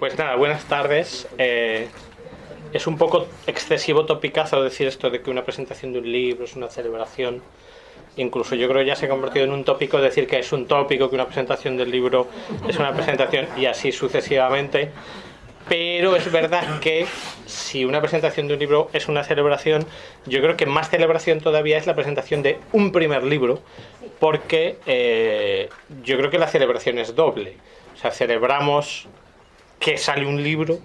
Pues nada, buenas tardes. Es un poco excesivo topicazo decir esto de que una presentación de un libro es una celebración. Incluso yo creo que ya se ha convertido en un tópico decir que es un tópico, que una presentación del libro es una presentación y así sucesivamente. Pero es verdad que si una presentación de un libro es una celebración, yo creo que más celebración todavía es la presentación de un primer libro, porque yo creo que la celebración es doble. O sea, celebramos que sale un libro,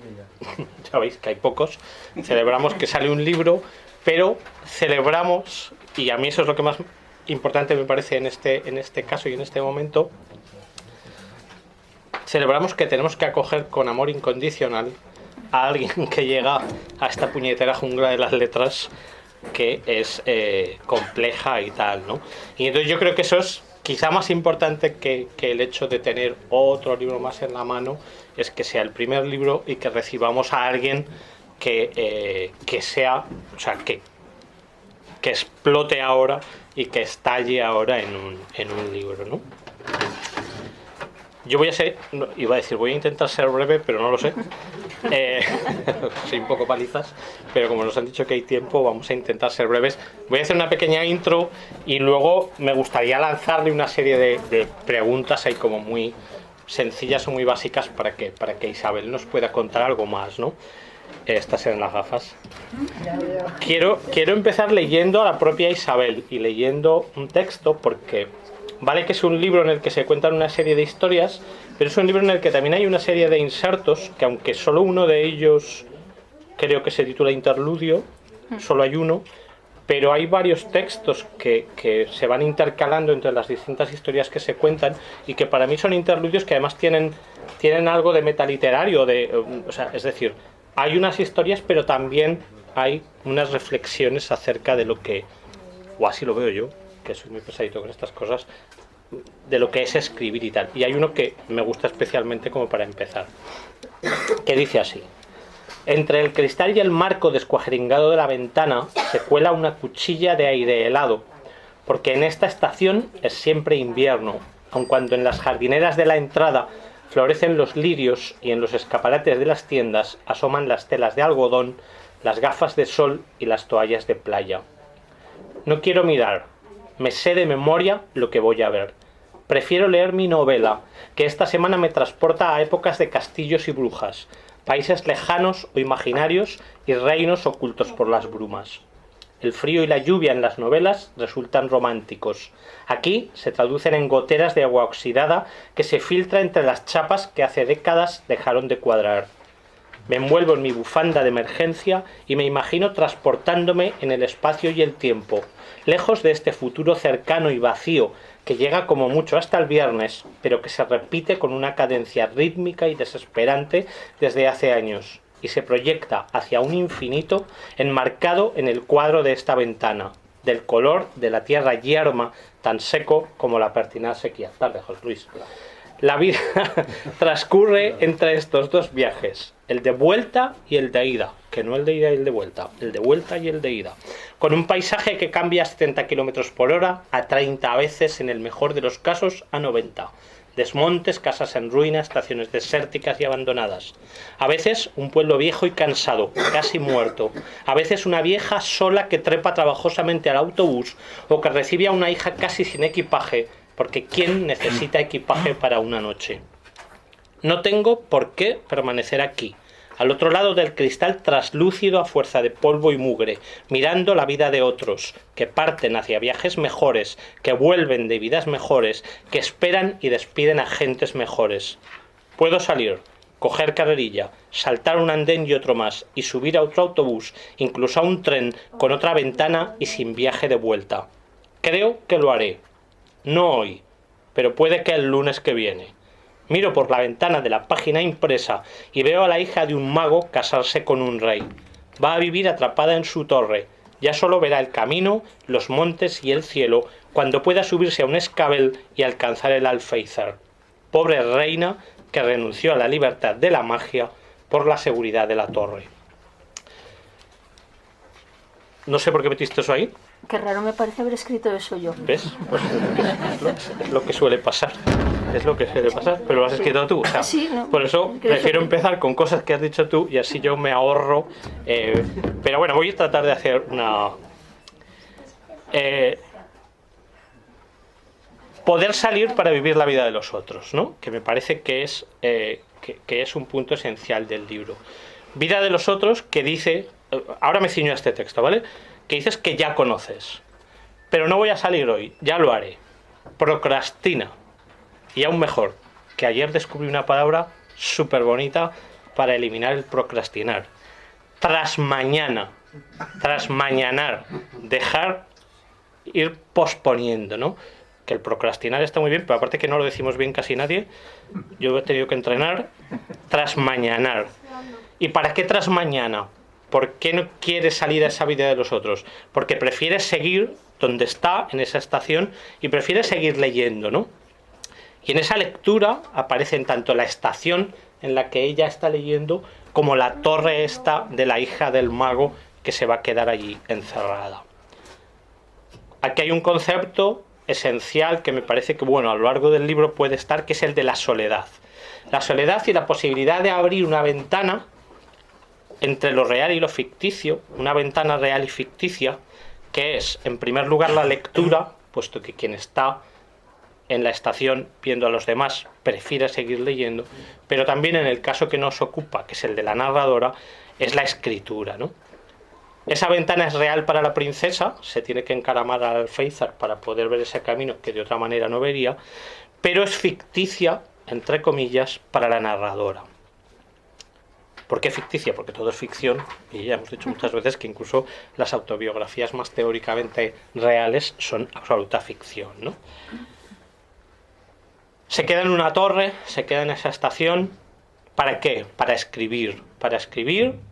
ya veis que hay pocos, celebramos que sale un libro, pero celebramos, y a mí eso es lo que más importante me parece en este caso y en este momento, celebramos que tenemos que acoger con amor incondicional a alguien que llega a esta puñetera jungla de las letras que es compleja y tal, ¿no? Y entonces yo creo que eso es quizá más importante que el hecho de tener otro libro más en la mano, es que sea el primer libro y que recibamos a alguien que sea, o sea, que explote ahora y que estalle ahora en un libro, ¿no? Yo voy a intentar ser breve, pero no lo sé. Soy un poco palizas, pero como nos han dicho que hay tiempo, vamos a intentar ser breves. Voy a hacer una pequeña intro y luego me gustaría lanzarle una serie de preguntas ahí como muy sencillas o muy básicas para que Isabel nos pueda contar algo más, ¿no? Estas eran las gafas. Quiero empezar leyendo a la propia Isabel y leyendo un texto porque vale que es un libro en el que se cuentan una serie de historias, pero es un libro en el que también hay una serie de insertos, que aunque solo uno de ellos creo que se titula Interludio, solo hay uno, pero hay varios textos que se van intercalando entre las distintas historias que se cuentan y que para mí son interludios que además tienen algo de metaliterario, o sea, es decir, hay unas historias pero también hay unas reflexiones acerca de lo que, o así lo veo yo, que soy muy pesadito con estas cosas, de lo que es escribir y tal. Y hay uno que me gusta especialmente como para empezar, que dice así: entre el cristal y el marco descuajeringado de la ventana se cuela una cuchilla de aire helado, porque en esta estación es siempre invierno, aun cuando en las jardineras de la entrada florecen los lirios y en los escaparates de las tiendas asoman las telas de algodón, las gafas de sol y las toallas de playa. No quiero mirar, me sé de memoria lo que voy a ver. Prefiero leer mi novela, que esta semana me transporta a épocas de castillos y brujas, países lejanos o imaginarios y reinos ocultos por las brumas. El frío y la lluvia en las novelas resultan románticos. Aquí se traducen en goteras de agua oxidada que se filtra entre las chapas que hace décadas dejaron de cuadrar. Me envuelvo en mi bufanda de emergencia y me imagino transportándome en el espacio y el tiempo, lejos de este futuro cercano y vacío que llega como mucho hasta el viernes, pero que se repite con una cadencia rítmica y desesperante desde hace años, y se proyecta hacia un infinito enmarcado en el cuadro de esta ventana, del color de la tierra yerma, tan seco como la pertinaz sequía. Está lejos, Luis. La vida transcurre entre estos dos viajes, el de vuelta y el de ida, que no el de ida y el de vuelta y el de ida, con un paisaje que cambia a 70 km por hora, a 30 a veces, en el mejor de los casos, a 90. Desmontes, casas en ruina, estaciones desérticas y abandonadas. A veces un pueblo viejo y cansado, casi muerto. A veces una vieja sola que trepa trabajosamente al autobús o que recibe a una hija casi sin equipaje, porque ¿quién necesita equipaje para una noche? No tengo por qué permanecer aquí, al otro lado del cristal traslúcido a fuerza de polvo y mugre, mirando la vida de otros, que parten hacia viajes mejores, que vuelven de vidas mejores, que esperan y despiden a gentes mejores. Puedo salir, coger carrerilla, saltar un andén y otro más, y subir a otro autobús, incluso a un tren con otra ventana y sin viaje de vuelta. Creo que lo haré. No hoy, pero puede que el lunes que viene. Miro por la ventana de la página impresa y veo a la hija de un mago casarse con un rey. Va a vivir atrapada en su torre. Ya solo verá el camino, los montes y el cielo cuando pueda subirse a un escabel y alcanzar el alféizar. Pobre reina que renunció a la libertad de la magia por la seguridad de la torre. No sé por qué metiste eso ahí. Qué raro me parece haber escrito eso yo. ¿Ves? Pues es lo que suele pasar. es lo que suele pasar, pero lo has escrito tú. O sea, Sí, no, por eso prefiero empezar con cosas que has dicho tú y así yo me ahorro. Pero bueno, voy a tratar de hacer una... poder salir para vivir la vida de los otros, ¿no? Que me parece que es un punto esencial del libro. Vida de los otros que dice... Ahora me ciño a este texto, ¿vale? Que dices que ya conoces. Pero no voy a salir hoy, ya lo haré. Procrastina. Y aún mejor, que ayer descubrí una palabra súper bonita para eliminar el procrastinar. Trasmañana. Trasmañanar. Dejar ir posponiendo, ¿no? Que el procrastinar está muy bien, pero aparte que no lo decimos bien casi nadie, yo he tenido que entrenar. Trasmañanar. ¿Y para qué trasmañana? ¿Por qué no quieres salir a esa vida de los otros? Porque prefieres seguir donde está, en esa estación, y prefieres seguir leyendo, ¿no? Y en esa lectura aparecen tanto la estación en la que ella está leyendo, como la torre esta de la hija del mago que se va a quedar allí encerrada. Aquí hay un concepto esencial que me parece que, bueno, a lo largo del libro puede estar, que es el de la soledad. La soledad y la posibilidad de abrir una ventana entre lo real y lo ficticio, una ventana real y ficticia, que es, en primer lugar, la lectura, puesto que quien está en la estación viendo a los demás prefiere seguir leyendo, pero también en el caso que nos ocupa, que es el de la narradora, es la escritura, ¿no? Esa ventana es real para la princesa, se tiene que encaramar al alféizar para poder ver ese camino que de otra manera no vería, pero es ficticia, entre comillas, para la narradora. ¿Por qué ficticia? Porque todo es ficción, y ya hemos dicho muchas veces que incluso las autobiografías más teóricamente reales son absoluta ficción, ¿no? Se queda en una torre, se queda en esa estación. ¿Para qué? Para escribir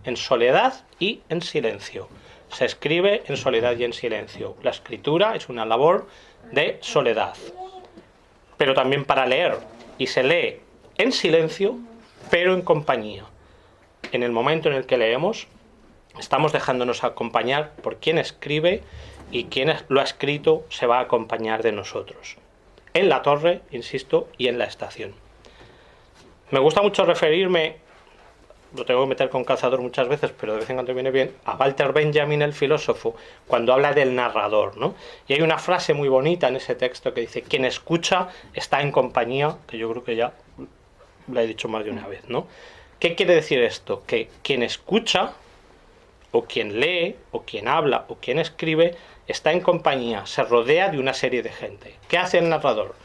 en soledad y en silencio. Se escribe en soledad y en silencio. La escritura es una labor de soledad, pero también para leer, y se lee en silencio, pero en compañía. En el momento en el que leemos, estamos dejándonos acompañar por quien escribe, y quien lo ha escrito se va a acompañar de nosotros. En la torre, insisto, y en la estación. Me gusta mucho referirme, lo tengo que meter con calzador muchas veces, pero de vez en cuando viene bien, a Walter Benjamin, el filósofo, cuando habla del narrador, ¿no? Y hay una frase muy bonita en ese texto que dice: quien escucha está en compañía, que yo creo que ya la he dicho más de una vez, ¿no? ¿Qué quiere decir esto? Que quien escucha, o quien lee, o quien habla, o quien escribe, está en compañía, se rodea de una serie de gente. ¿Qué hace el narrador?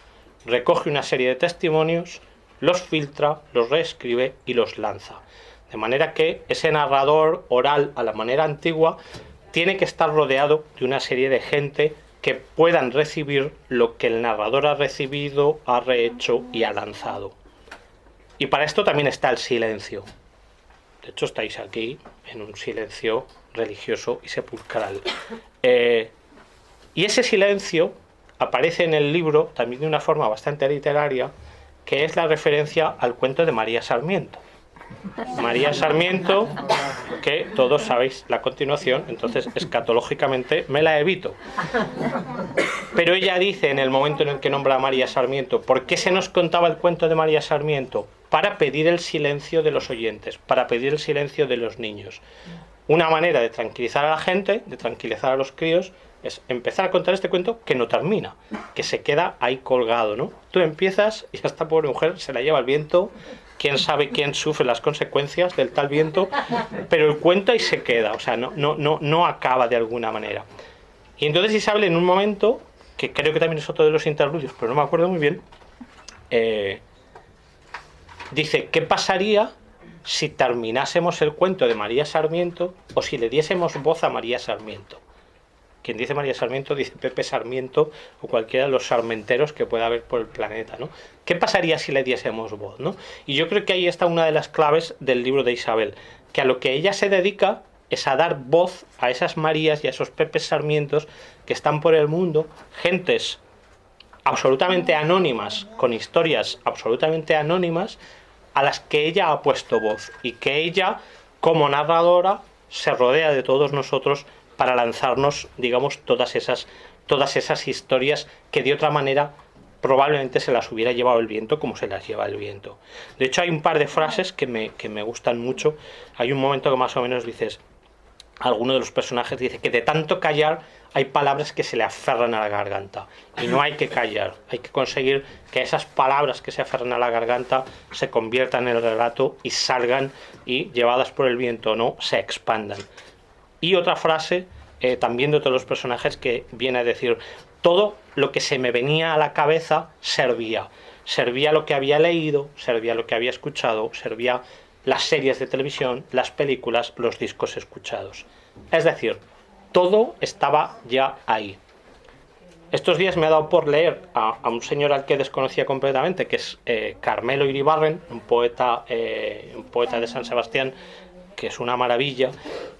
Recoge una serie de testimonios, los filtra, los reescribe y los lanza. De manera que ese narrador oral a la manera antigua tiene que estar rodeado de una serie de gente que puedan recibir lo que el narrador ha recibido, ha rehecho y ha lanzado. Y para esto también está el silencio. De hecho, estáis aquí en un silencio religioso y sepulcral. Y ese silencio aparece en el libro también de una forma bastante literaria, que es la referencia al cuento de María Sarmiento. María Sarmiento, que todos sabéis la continuación, entonces escatológicamente me la evito. Pero ella dice en el momento en el que nombra a María Sarmiento, ¿por qué se nos contaba el cuento de María Sarmiento? Para pedir el silencio de los oyentes, para pedir el silencio de los niños. Una manera de tranquilizar a la gente, de tranquilizar a los críos, es empezar a contar este cuento que no termina, que se queda ahí colgado, ¿no? Tú empiezas y a esta pobre mujer se la lleva el viento, quién sabe quién sufre las consecuencias del tal viento, pero el cuento ahí se queda, o sea, no acaba de alguna manera. Y entonces Isabel, en un momento, que creo que también es otro de los interludios, pero no me acuerdo muy bien, dice: ¿qué pasaría si terminásemos el cuento de María Sarmiento, o si le diésemos voz a María Sarmiento? Quien dice María Sarmiento dice Pepe Sarmiento, o cualquiera de los sarmenteros que pueda haber por el planeta, ¿no? ¿Qué pasaría si le diésemos voz, ¿no? Y yo creo que ahí está una de las claves del libro de Isabel, que a lo que ella se dedica es a dar voz a esas Marías y a esos Pepes Sarmientos que están por el mundo, gentes absolutamente anónimas, con historias absolutamente anónimas, a las que ella ha puesto voz, y que ella, como narradora, se rodea de todos nosotros para lanzarnos, digamos, todas esas historias que de otra manera probablemente se las hubiera llevado el viento como se las lleva el viento. De hecho, hay un par de frases que me gustan mucho. Hay un momento que más o menos dices, alguno de los personajes dice que de tanto callar hay palabras que se le aferran a la garganta, y no hay que callar, hay que conseguir que esas palabras que se aferran a la garganta se conviertan en el relato y salgan, y llevadas por el viento o no, se expandan. Y otra frase también de otros los personajes, que viene a decir: todo lo que se me venía a la cabeza servía lo que había leído, servía lo que había escuchado, servía las series de televisión, las películas, los discos escuchados. Es decir, todo estaba ya ahí. Estos días me ha dado por leer a un señor al que desconocía completamente, que es Carmelo Iribarren, un poeta de San Sebastián, que es una maravilla.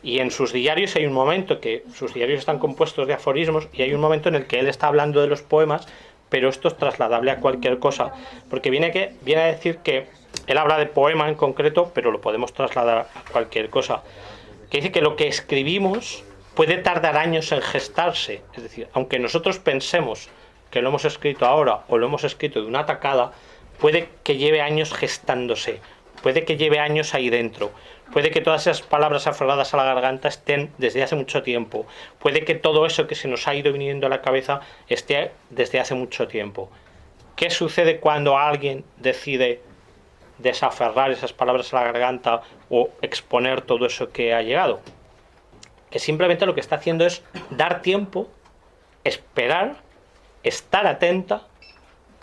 Y en sus diarios hay un momento que sus diarios están compuestos de aforismos, y hay un momento en el que él está hablando de los poemas, pero esto es trasladable a cualquier cosa, porque viene a decir que él habla de poema en concreto, pero lo podemos trasladar a cualquier cosa, que dice que lo que escribimos puede tardar años en gestarse. Es decir, aunque nosotros pensemos que lo hemos escrito ahora o lo hemos escrito de una tacada, puede que lleve años gestándose, puede que lleve años ahí dentro, puede que todas esas palabras aferradas a la garganta estén desde hace mucho tiempo, puede que todo eso que se nos ha ido viniendo a la cabeza esté desde hace mucho tiempo. ¿Qué sucede cuando alguien decide desaferrar esas palabras a la garganta o exponer todo eso que ha llegado? Que simplemente lo que está haciendo es dar tiempo, esperar, estar atenta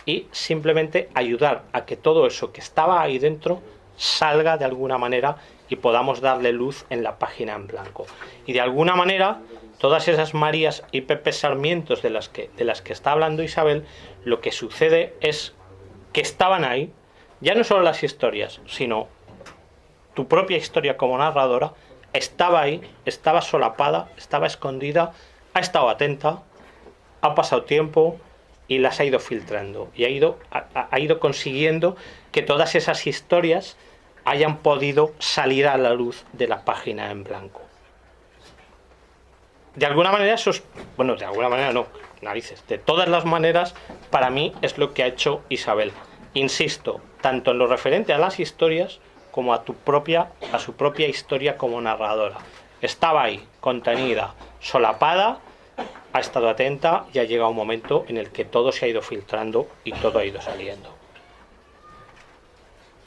y simplemente ayudar a que todo eso que estaba ahí dentro salga de alguna manera y podamos darle luz en la página en blanco. Y de alguna manera, todas esas Marías y Pepe Sarmientos de las que está hablando Isabel, lo que sucede es que estaban ahí, ya no solo las historias, sino tu propia historia como narradora, estaba ahí, estaba solapada, estaba escondida, ha estado atenta, ha pasado tiempo y las ha ido filtrando, y ha ido consiguiendo que todas esas historias hayan podido salir a la luz de la página en blanco. De alguna manera eso es, bueno, de alguna manera no, narices, de todas las maneras, para mí es lo que ha hecho Isabel. Insisto, tanto en lo referente a las historias como a su propia historia como narradora. Estaba ahí, contenida, solapada, ha estado atenta, y ha llegado un momento en el que todo se ha ido filtrando y todo ha ido saliendo.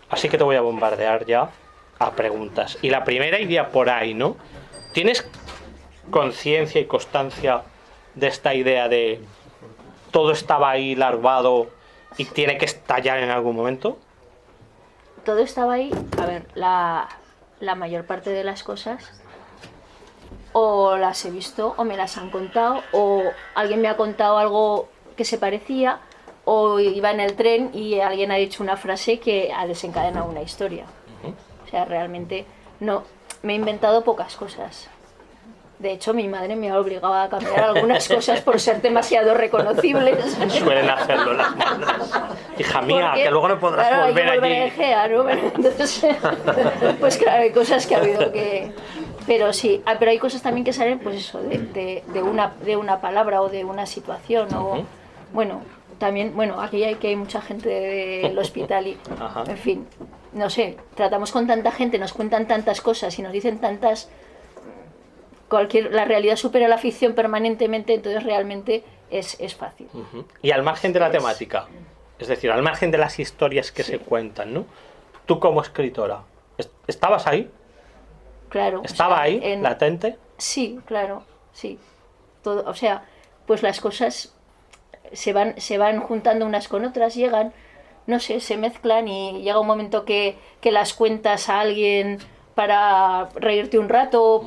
Así que te voy a bombardear ya a preguntas. Y la primera iría por ahí, ¿no? ¿Tienes conciencia y constancia de esta idea de todo estaba ahí larvado y tiene que estallar en algún momento? Todo estaba ahí. A ver, la mayor parte de las cosas o las he visto o me las han contado, o alguien me ha contado algo que se parecía, o iba en el tren y alguien ha dicho una frase que ha desencadenado una historia. O sea, realmente no me he inventado pocas cosas. De hecho, mi madre me ha obligado a cambiar algunas cosas por ser demasiado reconocibles. Suelen hacerlo las madres. Hija mía, porque, que luego no podrás volver allí. A Egea, ¿no? Entonces, pues claro, hay cosas que ha habido que... Pero sí, pero hay cosas también que salen, pues eso, de una palabra o de una situación. O, bueno, también, aquí hay mucha gente del hospital y, en fin, no sé, tratamos con tanta gente, nos cuentan tantas cosas y nos dicen tantas... la realidad supera la ficción permanentemente, entonces realmente es fácil. Y al margen de la temática, es decir, al margen de las historias que se cuentan, ¿no? Tú como escritora, ¿estabas ahí? Claro. ¿Estaba ahí, latente? Sí, claro, sí. Todo, o sea, pues las cosas se van juntando unas con otras, llegan, no sé, se mezclan y llega un momento que las cuentas a alguien para reírte un rato,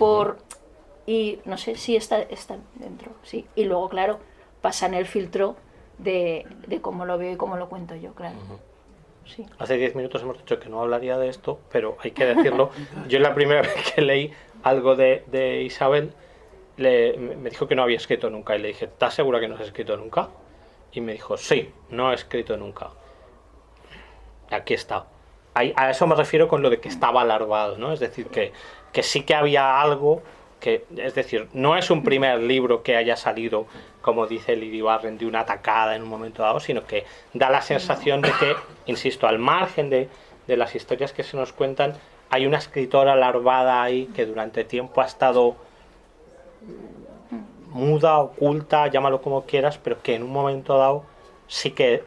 y no sé, sí están dentro, sí. Y luego, claro, pasan el filtro de cómo lo veo y cómo lo cuento yo, claro. Sí. Hace 10 minutos hemos dicho que no hablaría de esto, pero hay que decirlo. Yo la primera vez que leí algo de Isabel, me dijo que no había escrito nunca, y le dije, ¿estás segura que no has escrito nunca? Y me dijo, sí, no he escrito nunca. Aquí está. A eso me refiero con lo de que estaba larvado, ¿no? Es decir, que sí que había algo es decir, no es un primer libro que haya salido, como dice Lady Barren, de una atacada en un momento dado, sino que da la sensación de que, insisto, al margen de las historias que se nos cuentan, hay una escritora larvada ahí que durante tiempo ha estado muda, oculta, llámalo como quieras, pero que en un momento dado sí que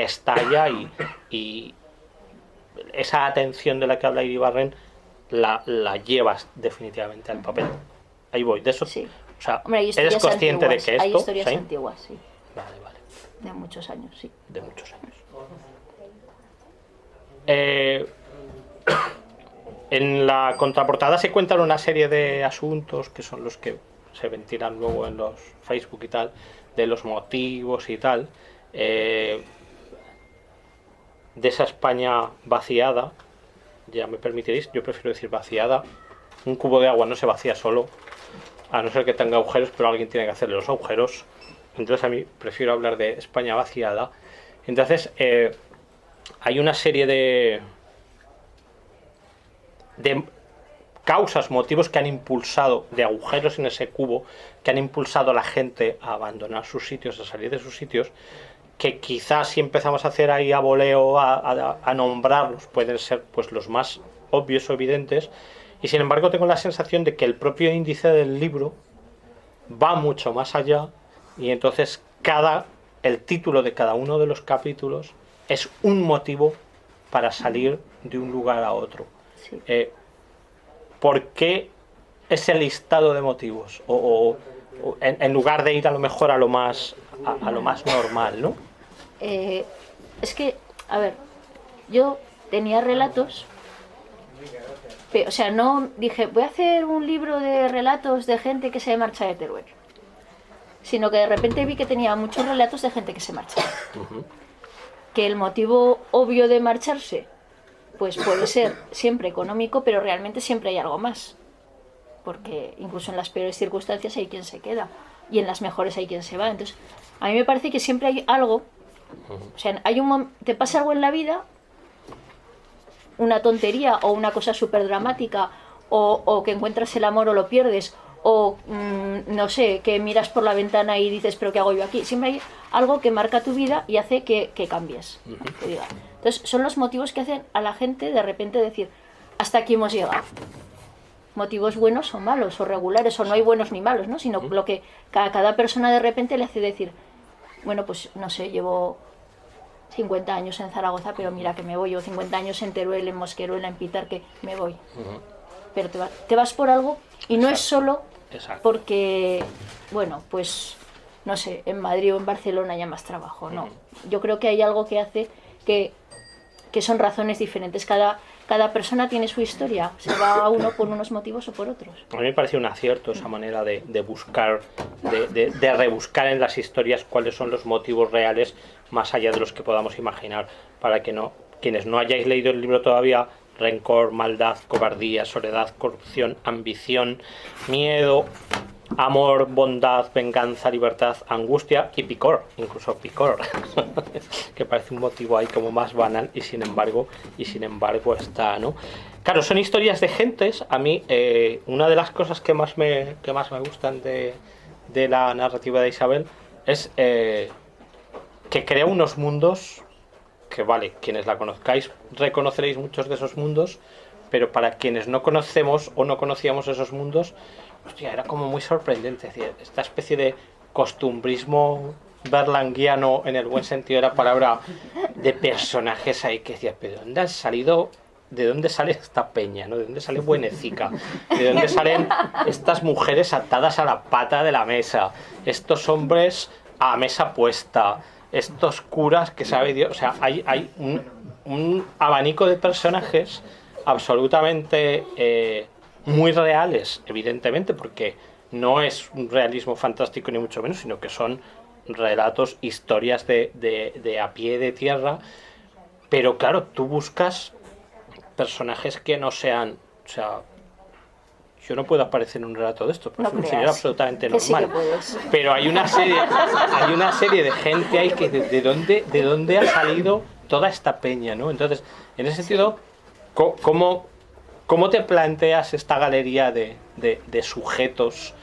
estalla y esa atención de la que habla Lady Barren la llevas definitivamente al papel. Ahí voy, de eso. Sí. O sea, Hombre, ¿eres consciente antiguas, de que esto? hay historias ¿sí? antiguas, sí. Vale, vale. De muchos años, sí. De muchos años. En la contraportada se cuentan una serie de asuntos que son los que se ventilan luego en los Facebook y tal, de los motivos y tal, de esa España vaciada. Ya me permitiréis, yo prefiero decir vaciada. Un cubo de agua no se vacía solo, a no ser que tenga agujeros, pero alguien tiene que hacerle los agujeros. Entonces a mí prefiero hablar de España vaciada. Entonces hay una serie de causas, motivos que han impulsado, de agujeros en ese cubo, que han impulsado a la gente a abandonar sus sitios, a salir de sus sitios, que quizás si empezamos a hacer ahí a voleo, a nombrarlos, pueden ser pues los más obvios o evidentes, y sin embargo tengo la sensación de que el propio índice del libro va mucho más allá, y entonces el título de cada uno de los capítulos es un motivo para salir de un lugar a otro. Sí. ¿Por qué ese listado de motivos? O en lugar de ir a lo mejor a lo más normal, ¿no? Es que, a ver, yo tenía relatos, o sea, no dije, voy a hacer un libro de relatos de gente que se marcha de Teruel, sino que de repente vi que tenía muchos relatos de gente que se marcha. Uh-huh. Que el motivo obvio de marcharse pues puede ser siempre económico, pero realmente siempre hay algo más, porque incluso en las peores circunstancias hay quien se queda y en las mejores hay quien se va. Entonces a mí me parece que siempre hay algo, o sea, te pasa algo en la vida, una tontería o una cosa súper dramática, o que encuentras el amor o lo pierdes, o no sé, que miras por la ventana y dices, pero ¿qué hago yo aquí? Siempre hay algo que marca tu vida y hace que cambies. Entonces son los motivos que hacen a la gente de repente decir, hasta aquí hemos llegado. Motivos buenos o malos, o regulares, o no hay buenos ni malos, ¿no? Sino lo que cada persona de repente le hace decir, bueno, pues no sé, llevo 50 años en Zaragoza, pero mira que me voy, o 50 años en Teruel, en Mosqueruela, en Pitar, que me voy. Pero te vas por algo y no es solo porque, bueno, pues no sé, en Madrid o en Barcelona haya más trabajo, no. Yo creo que hay algo que hace que son razones diferentes. Cada persona tiene su historia, se va a uno por unos motivos o por otros. A mí me parece un acierto esa manera de buscar, de rebuscar en las historias cuáles son los motivos reales más allá de los que podamos imaginar, para que quienes no hayáis leído el libro todavía, rencor, maldad, cobardía, soledad, corrupción, ambición, miedo, amor, bondad, venganza, libertad, angustia y picor, incluso picor, que parece un motivo ahí como más banal y sin embargo está, ¿no? Claro, son historias de gentes. A mí una de las cosas que más me gustan de la narrativa de Isabel es que crea unos mundos que, vale, quienes la conozcáis reconoceréis muchos de esos mundos, pero para quienes no conocemos o no conocíamos esos mundos, hostia, era como muy sorprendente. Es decir, esta especie de costumbrismo berlanguiano, en el buen sentido de la palabra, de personajes ahí que decías, pero ¿dónde han salido? ¿De dónde sale esta peña? ¿No? ¿De dónde sale Buenecica? ¿De dónde salen estas mujeres atadas a la pata de la mesa? Estos hombres a mesa puesta, estos curas que sabe Dios. O sea, hay un abanico de personajes absolutamente muy reales, evidentemente, porque no es un realismo fantástico ni mucho menos, sino que son relatos, historias de a pie de tierra. Pero claro, tú buscas personajes que no sean, o sea, yo no puedo aparecer en un relato de esto, porque soy un señor absolutamente normal. Sí, pero hay una serie de gente ahí que de dónde ha salido toda esta peña, ¿no? Entonces, en ese sentido, ¿cómo ¿Cómo te planteas esta galería de sujetos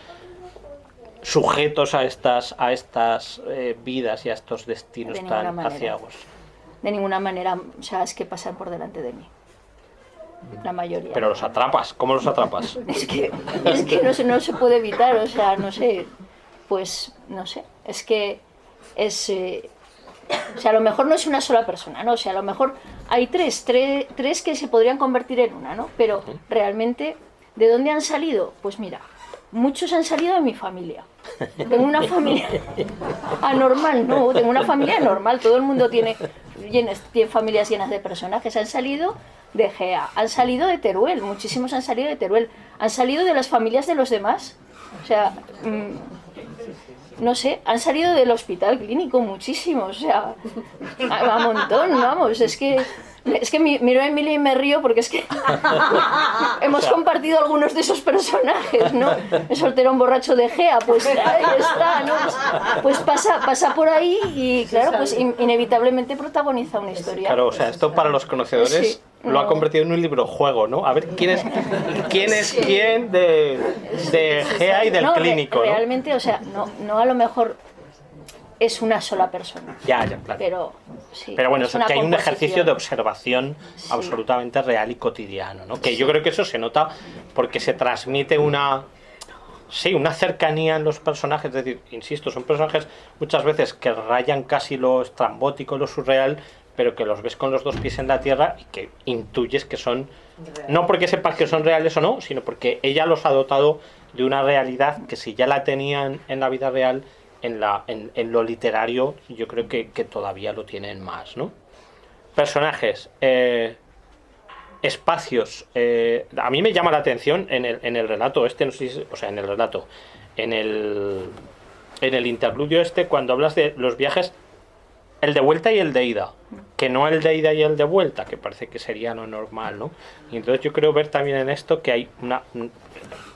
a estas vidas y a estos destinos tan aciagos? De ninguna manera, o sea, es que pasan por delante de mí. La mayoría. Pero los atrapas, ¿cómo los atrapas? Es que no se puede evitar, o sea, no sé, pues, no sé, es que es... o sea, a lo mejor no es una sola persona, ¿no? O sea, a lo mejor hay tres que se podrían convertir en una, ¿no? Pero realmente, ¿de dónde han salido? Pues mira, muchos han salido de mi familia. Tengo una familia anormal, no, tengo una familia normal, todo el mundo tiene familias llenas de personajes, han salido de Gea, han salido de Teruel, muchísimos han salido de Teruel, han salido de las familias de los demás, o sea, no sé, han salido del hospital clínico muchísimos, o sea, a montón, vamos, es que miro a Emilia y me río porque es que hemos compartido algunos de esos personajes, ¿no? El solterón borracho de Gea, pues ahí está, ¿no? Pues pasa por ahí y claro, pues inevitablemente protagoniza una historia. Claro, o sea, esto para los conocedores lo ha convertido en un libro juego, ¿no? A ver quién es quién de Gea y del clínico, ¿no? Realmente, o sea, no a lo mejor es una sola persona. Ya, claro. Pero bueno, es que hay un ejercicio de observación absolutamente real y cotidiano, ¿no? Que yo creo que eso se nota porque se transmite una cercanía en los personajes. Es decir, insisto, son personajes muchas veces que rayan casi lo estrambótico, lo surreal, pero que los ves con los dos pies en la tierra y que intuyes que son, no porque sepas que son reales o no, sino porque ella los ha dotado de una realidad que si ya la tenían en la vida real, en lo literario yo creo que todavía lo tienen más, ¿no? Personajes, espacios, a mí me llama la atención en el relato este, no sé si, o sea, en el relato, en el interludio este, cuando hablas de los viajes, el de vuelta y el de ida, que no el de ida y el de vuelta, que parece que sería lo normal, ¿no? Y entonces yo creo ver también en esto que hay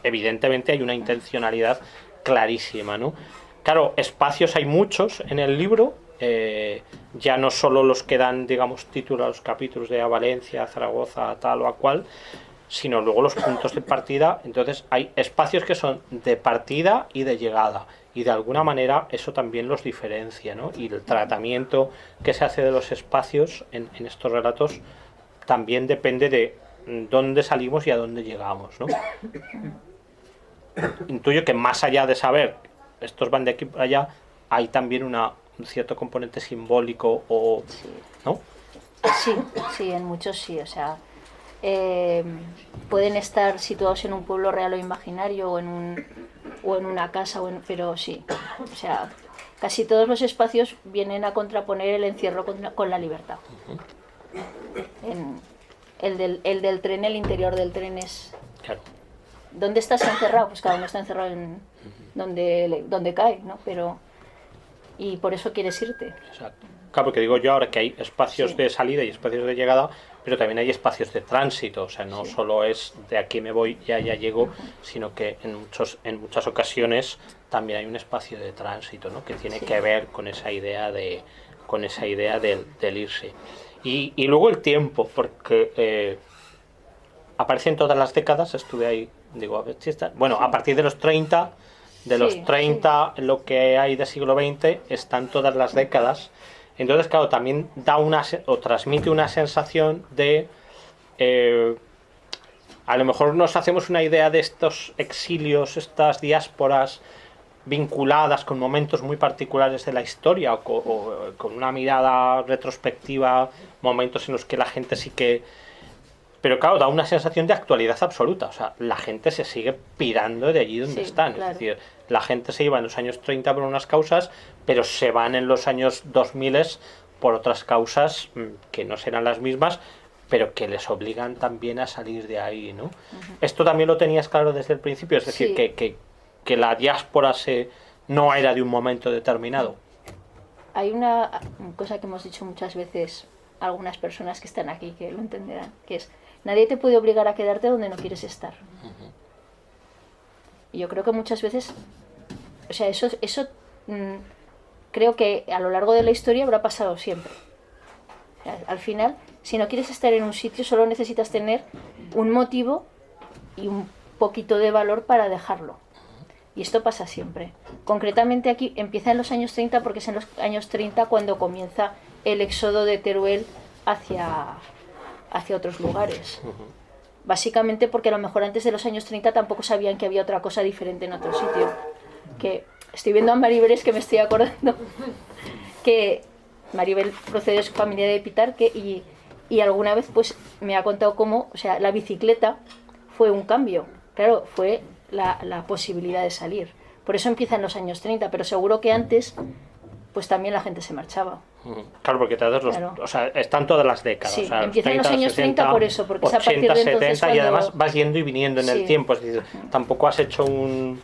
evidentemente hay una intencionalidad clarísima, ¿no? Claro, espacios hay muchos en el libro, ya no solo los que dan, digamos, título a los capítulos de a Valencia, a Zaragoza, a tal o a cual, sino luego los puntos de partida. Entonces hay espacios que son de partida y de llegada, y de alguna manera eso también los diferencia, ¿no? Y el tratamiento que se hace de los espacios en estos relatos también depende de dónde salimos y a dónde llegamos, ¿no? Intuyo que más allá de saber estos van de aquí para allá, hay también un cierto componente simbólico o... ¿no? Sí, en muchos sí, o sea, pueden estar situados en un pueblo real o imaginario o en una casa, pero sí, o sea, casi todos los espacios vienen a contraponer el encierro con la libertad. El del tren, el interior del tren es... Claro. ¿Dónde estás encerrado? Pues cada uno está encerrado en donde cae, ¿no? Pero... y por eso quieres irte. Exacto. Claro, porque digo yo ahora que hay espacios de salida y espacios de llegada, pero también hay espacios de tránsito, o sea, no solo es de aquí me voy y allá llego, sino que en muchas ocasiones también hay un espacio de tránsito, ¿no? Que tiene que ver con esa idea del irse. Y luego el tiempo, porque aparece en todas las décadas, estuve ahí, digo, a ver si está... Bueno, a partir de los 30... los 30, lo que hay de siglo XX, están todas las décadas. Entonces, claro, también transmite una sensación de... a lo mejor nos hacemos una idea de estos exilios, estas diásporas vinculadas con momentos muy particulares de la historia o con una mirada retrospectiva, momentos en los que la gente sí que... Pero claro, da una sensación de actualidad absoluta. O sea, la gente se sigue pirando de allí donde están. Claro. Es decir, la gente se iba en los años 30 por unas causas, pero se van en los años 2000 por otras causas que no serán las mismas, pero que les obligan también a salir de ahí, ¿no? Esto también lo tenías claro desde el principio, es decir, que la diáspora no era de un momento determinado. Hay una cosa que hemos dicho muchas veces algunas personas que están aquí que lo entenderán, que es: nadie te puede obligar a quedarte donde no quieres estar. Y yo creo que muchas veces, o sea, eso creo que a lo largo de la historia habrá pasado siempre. O sea, al final, si no quieres estar en un sitio, solo necesitas tener un motivo y un poquito de valor para dejarlo. Y esto pasa siempre. Concretamente aquí empieza en los años 30 porque es en los años 30 cuando comienza el éxodo de Teruel hacia otros lugares. Básicamente porque a lo mejor antes de los años 30 tampoco sabían que había otra cosa diferente en otro sitio. Que estoy viendo a Maribel, es que me estoy acordando que Maribel procede de su familia de Pitarque y alguna vez pues me ha contado cómo, o sea, la bicicleta fue un cambio. Claro, fue la posibilidad de salir. Por eso empieza en los años 30, pero seguro que antes pues también la gente se marchaba. Claro, porque Claro. o sea, están todas las décadas. Sí, o sea, empieza en los 30, años 60, 30 por eso, porque es a 80, partir de entonces 70 y cuando... además vas yendo y viniendo en el Sí. tiempo. Es decir, tampoco has hecho un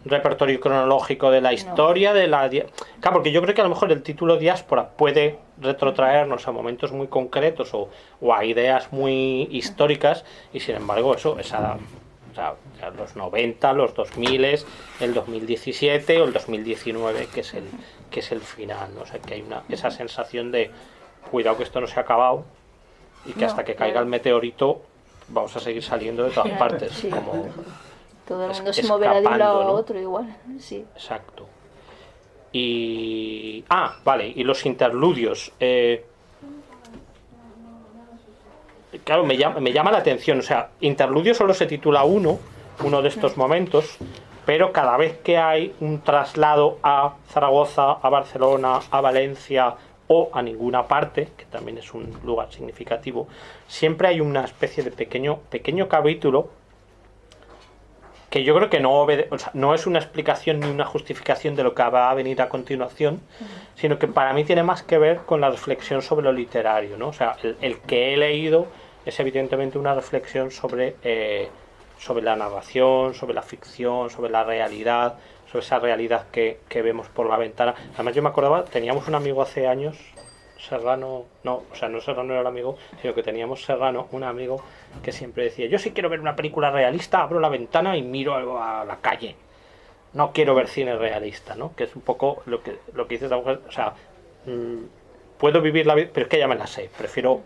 repertorio cronológico de la historia, Claro, porque yo creo que a lo mejor el título diáspora puede retrotraernos a momentos muy concretos o a ideas muy históricas y sin embargo eso, o sea, los 90, los 2000, el 2017 o el 2019 que es el final, ¿no? O sea, que hay esa sensación de cuidado que esto no se ha acabado y que hasta que caiga el meteorito vamos a seguir saliendo de todas partes. Sí. Como Todo el mundo se moverá de un lado a ¿no? otro igual, sí. Exacto. Y... vale, y los interludios. Claro, me llama la atención. O sea, interludio solo se titula uno de estos momentos, pero cada vez que hay un traslado a Zaragoza, a Barcelona, a Valencia o a ninguna parte, que también es un lugar significativo, siempre hay una especie de pequeño capítulo que yo creo que no es una explicación ni una justificación de lo que va a venir a continuación, sino que para mí tiene más que ver con la reflexión sobre lo literario, ¿no? O sea, el que he leído es evidentemente una reflexión sobre la narración, sobre la ficción, sobre la realidad, sobre esa realidad que vemos por la ventana. Además yo me acordaba, teníamos un amigo hace años, Serrano, no Serrano era el amigo, sino que teníamos Serrano, un amigo que siempre decía, yo si quiero ver una película realista, abro la ventana y miro a la calle. No quiero ver cine realista, ¿no? Que es un poco lo que dice esta mujer, o sea, puedo vivir la vida, pero es que ya me la sé, prefiero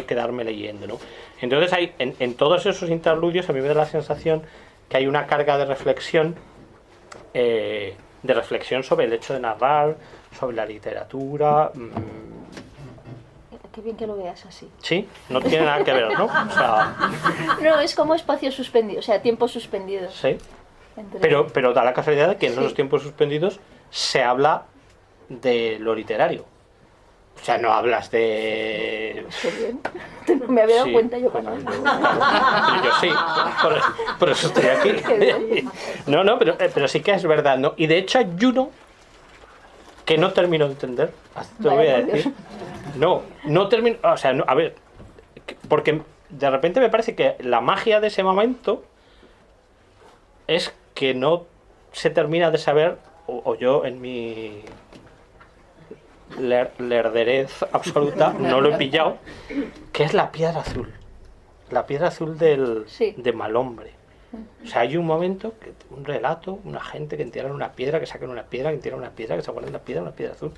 quedarme leyendo, ¿no? Entonces hay, en todos esos interludios a mí me da la sensación que hay una carga de reflexión sobre el hecho de narrar, sobre la literatura. Qué bien que lo veas así. Sí, no tiene nada que ver, ¿no? O sea, No, es como espacio suspendido, o sea, tiempos suspendidos. sí. Entre- Pero da la casualidad de que en Sí. esos tiempos suspendidos se habla de lo literario. O sea, no hablas de... Qué bien. No me había dado Sí, cuenta yo bueno, cuando... pero yo sí, por eso estoy aquí. Qué bien. No, pero sí que es verdad, ¿no? Y de hecho hay uno que no termino de entender, te lo voy a Vaya, por decir. No termino, o sea, a ver, porque de repente me parece que la magia de ese momento es que no se termina de saber, o yo en mi lerderez absoluta no lo he pillado, que es la piedra azul. La piedra azul Sí. de Malhombre. O sea, hay un momento, un relato, una gente que entierran una piedra, que sacan una piedra, que entierran una piedra, que se guardan una piedra azul.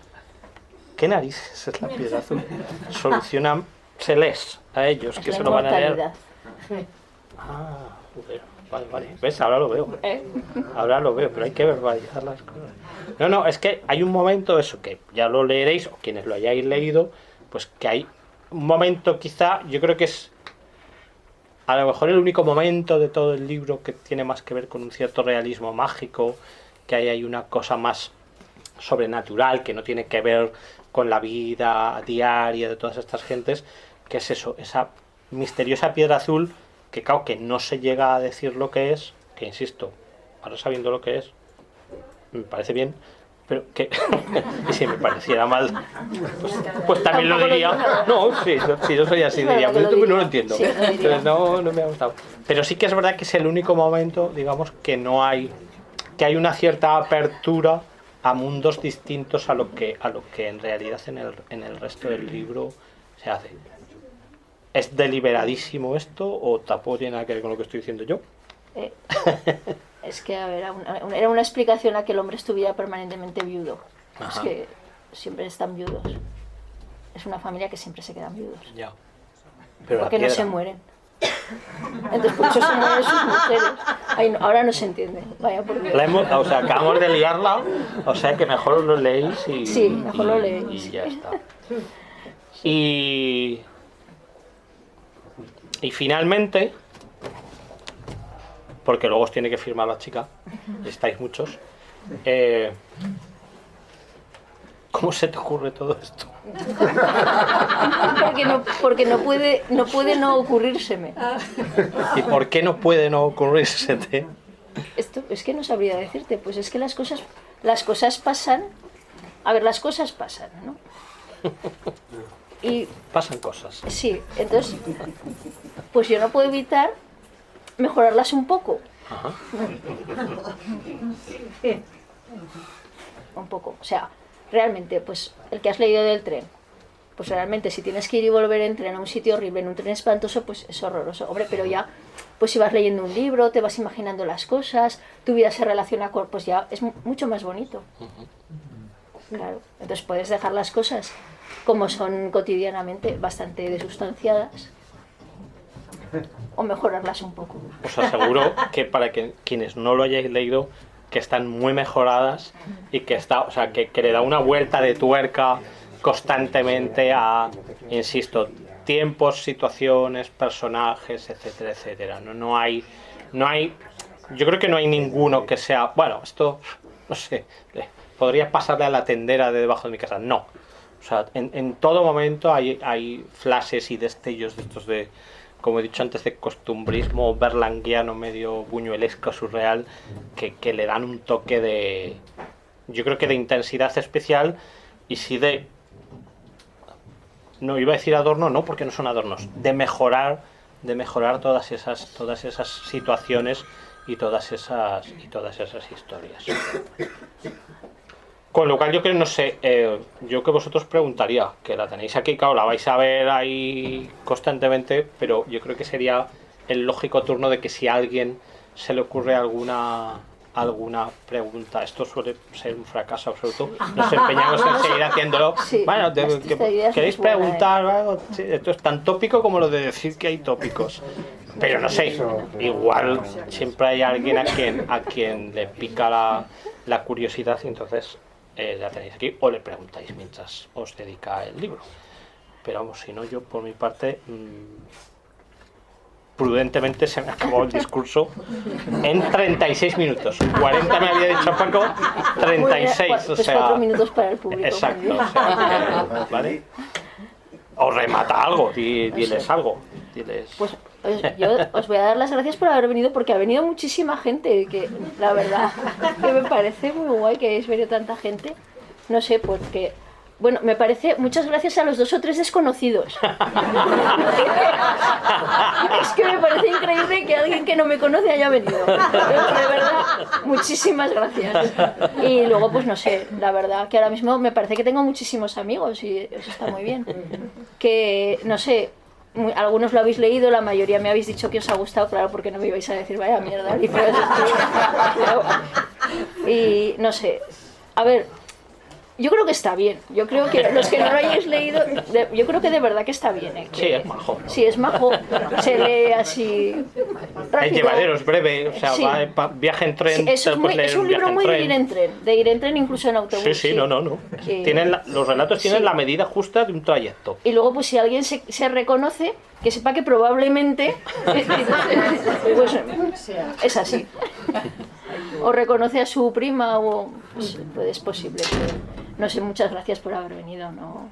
¿Qué narices es la piedra azul? Solucionan, se les a ellos, Es que la se lo van a leer. inmortalidad. Joder, vale. ¿Ves? Ahora lo veo. ¿Eh? Ahora lo veo, pero hay que verbalizar las cosas. No, es que hay un momento, eso, que ya lo leeréis, o quienes lo hayáis leído, pues que hay un momento quizá, yo creo que es a lo mejor el único momento de todo el libro que tiene más que ver con un cierto realismo mágico, que hay una cosa más sobrenatural, que no tiene que ver con la vida diaria de todas estas gentes, que es eso, esa misteriosa piedra azul, que claro, que no se llega a decir lo que es, que insisto, ahora sabiendo lo que es, me parece bien, pero que y si me pareciera mal, pues también lo Tampoco diría. No, sí, yo soy así, Es diría, verdad que pero lo no lo diría. entiendo. Sí, lo diría. Entonces, no me ha gustado. Pero sí que es verdad que es el único momento, digamos, que no hay, que hay una cierta apertura a mundos distintos a lo que en realidad en el resto del libro se hace. ¿Es deliberadísimo esto o tampoco tiene nada que ver con lo que estoy diciendo yo? Es que, a ver, era una explicación a que el hombre estuviera permanentemente viudo. Es Ajá. que siempre están viudos. Es una familia que siempre se quedan viudos. Ya. Pero Porque la no se piedra, mueren. Entonces por eso se mueren sus mujeres. Ay, no, ahora no se entiende. Vaya por Dios. O sea, acabamos de liarla, o sea que mejor lo leéis y... Sí, mejor lo leéis. Y ya está. Y finalmente, porque luego os tiene que firmar la chica, estáis muchos, ¿cómo se te ocurre todo esto? Porque no puede no ocurrírseme. ¿Y por qué no puede no ocurrírsete? Esto es que no sabría decirte, pues es que las cosas pasan. A ver, las cosas pasan, ¿no? Y pasan cosas. sí, entonces pues yo no puedo evitar mejorarlas un poco. Ajá. Un poco, o sea, realmente, pues el que has leído del tren, pues realmente si tienes que ir y volver en tren a un sitio horrible, en un tren espantoso, pues es horroroso. Hombre, pero ya, pues si vas leyendo un libro, te vas imaginando las cosas, tu vida se relaciona con, pues ya es mucho más bonito. Claro, entonces puedes dejar las cosas como son cotidianamente, bastante desustanciadas, o mejorarlas un poco. Os aseguro que para quienes no lo hayáis leído, que están muy mejoradas y que o sea, que le da una vuelta de tuerca constantemente a, insisto, tiempos, situaciones, personajes, etcétera, etcétera. No hay, yo creo que no hay ninguno que sea, bueno, esto, no sé, podría pasarle a la tendera de debajo de mi casa. No. O sea, en todo momento hay flashes y destellos de estos de, como he dicho antes, de costumbrismo berlanguiano, medio buñuelesco, surreal, que le dan un toque de, yo creo que de intensidad especial, y sí de, no iba a decir adorno, no, porque no son adornos, de mejorar todas esas situaciones y todas esas historias. Con lo cual yo creo, no sé, yo que vosotros preguntaría, que la tenéis aquí, claro, la vais a ver ahí constantemente, pero yo creo que sería el lógico turno de que si a alguien se le ocurre alguna pregunta, esto suele ser un fracaso absoluto, nos empeñamos en seguir haciéndolo. Sí, bueno, ¿queréis buena, preguntar algo? Sí, esto es tan tópico como lo de decir que hay tópicos. Pero no sé, igual siempre hay alguien a quien le pica la curiosidad, y entonces la tenéis aquí, o le preguntáis mientras os dedica el libro. Pero vamos, si no, yo por mi parte prudentemente se me acabó el discurso en 36 minutos. 40 me había dicho Paco, 36, o sea, 4 minutos para el público. exacto, o sea, ¿vale? O remata algo, diles algo, diles. Pues yo os voy a dar las gracias por haber venido, porque ha venido muchísima gente, que la verdad que me parece muy guay que hayáis venido tanta gente. No sé, porque, bueno, me parece, muchas gracias a los 2 o 3 desconocidos. Es que me parece increíble que alguien que no me conoce haya venido. De verdad, muchísimas gracias. Y luego, pues no sé, la verdad que ahora mismo me parece que tengo muchísimos amigos y eso está muy bien. Que, no sé, algunos lo habéis leído, la mayoría me habéis dicho que os ha gustado, claro, porque no me ibais a decir vaya mierda. Y no sé, a ver, yo creo que está bien. Yo creo que los que no lo hayáis leído, yo creo que de verdad que está bien. Sí, es majo. Sí, es majo. Se lee así rápido. Es llevadero, es breve, o sea, Sí. Viaje en tren. Sí, es un libro muy de ir en tren, incluso en autobús. Sí, no. Sí. Los relatos tienen Sí. la medida justa de un trayecto. Y luego, pues si alguien se reconoce, que sepa que probablemente pues, es así. O reconoce a su prima, o pues es posible. No sé, muchas gracias por haber venido. No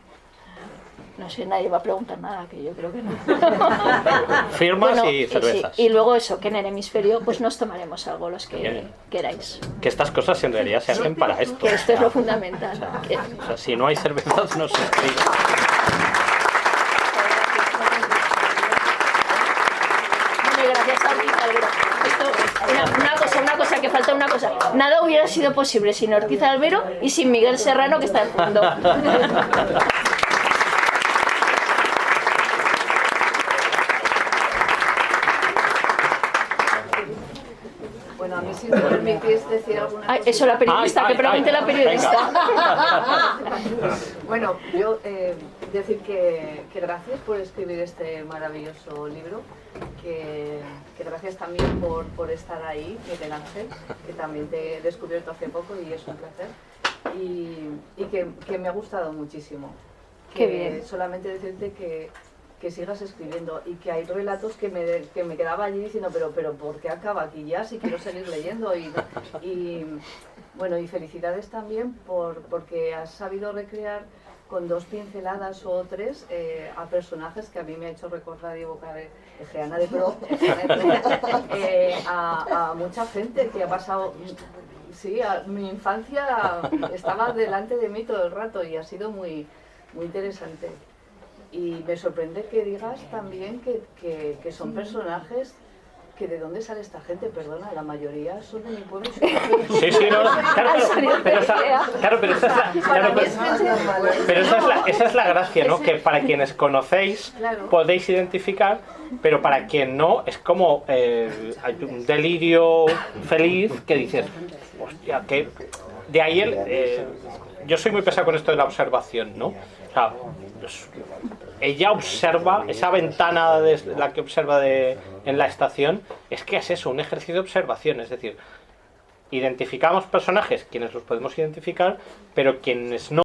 sé, nadie va a preguntar nada, que yo creo que no. Firmas Bueno, y cervezas. sí. Y luego eso, que en el hemisferio pues nos tomaremos algo los que Bien. queráis. Que estas cosas en realidad se hacen para esto. Que esto es lo fundamental. O sea, si no hay cervezas, no se escribe. Gracias a Ortiz Albero. Una cosa, que falta una cosa. Nada hubiera sido posible sin Ortiz Albero y sin Miguel Serrano, que está al fondo. Bueno, a mí si me permitís decir alguna cosa. Eso, la periodista, que pregunte la periodista. Bueno, yo decir que gracias por escribir este maravilloso libro, que gracias también por estar ahí, Miguel Ángel, que también te he descubierto hace poco y es un placer, y que me ha gustado muchísimo. Qué bien. Solamente decirte que sigas escribiendo y que hay relatos que me quedaba allí diciendo pero ¿por qué acaba aquí ya si quiero seguir leyendo? Y bueno, y felicidades también porque has sabido recrear con 2 pinceladas o 3 a personajes que a mí me ha hecho recordar y evocar Egeana de Pro, a mucha gente que ha pasado. Sí, mi infancia estaba delante de mí todo el rato y ha sido muy, muy interesante. Y me sorprende que digas también que son personajes que de dónde sale esta gente, perdona, la mayoría son de mi pueblo. Sí, sí, no, claro, pero esa es la gracia, ¿no? Que para quienes conocéis podéis identificar, pero para quien no, es como hay un delirio feliz que dices, hostia, que de ahí yo soy muy pesado con esto de la observación, ¿no? O sea, ella observa, esa ventana de la que observa en la estación, es que es eso, un ejercicio de observación, es decir, identificamos personajes, quienes los podemos identificar, pero quienes no